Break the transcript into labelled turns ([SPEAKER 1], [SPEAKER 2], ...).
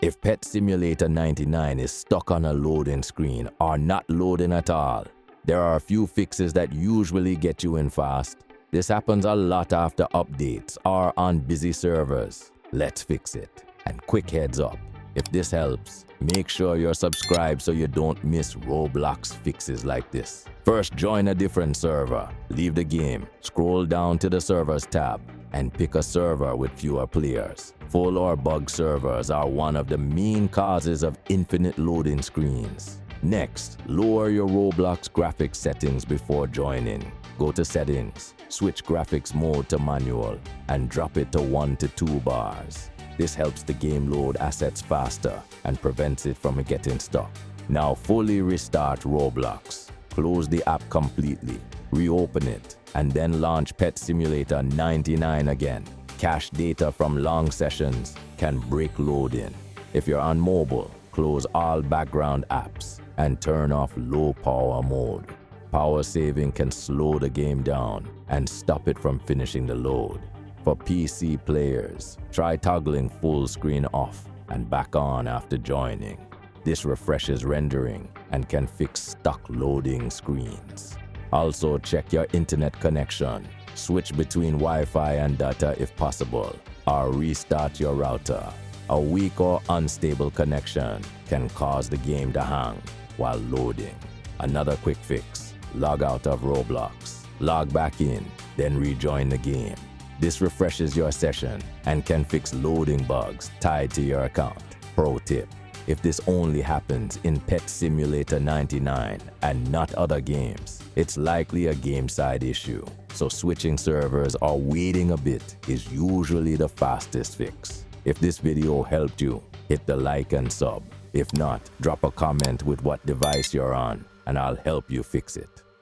[SPEAKER 1] If Pet Simulator 99 is stuck on a loading screen or not loading at all, there are a few fixes that usually get you in fast. This happens a lot after updates or on busy servers. Let's fix it. And quick heads up, if this helps, make sure you're subscribed so you don't miss Roblox fixes like this. First, join a different server. Leave the game, scroll down to the Servers tab, and pick a server with fewer players. Full or bug servers are one of the main causes of infinite loading screens. Next, lower your Roblox graphics settings before joining. Go to Settings, switch graphics mode to manual, and drop it to 1 to 2 bars. This helps the game load assets faster and prevents it from getting stuck. Now fully restart Roblox. Close the app completely, reopen it, and then launch Pet Simulator 99 again. Cache data from long sessions can break loading. If you're on mobile, close all background apps and turn off low power mode. Power saving can slow the game down and stop it from finishing the load. For PC players, try toggling full screen off and back on after joining. This refreshes rendering and can fix stuck loading screens. Also, check your internet connection. Switch between Wi-Fi and data if possible, or restart your router. A weak or unstable connection can cause the game to hang while loading. Another quick fix: log out of Roblox, log back in, then rejoin the game. This refreshes your session and can fix loading bugs tied to your account. Pro tip: if this only happens in Pet Simulator 99 and not other games, it's likely a game-side issue. So switching servers or waiting a bit is usually the fastest fix. If this video helped you, hit the like and sub. If not, drop a comment with what device you're on and I'll help you fix it.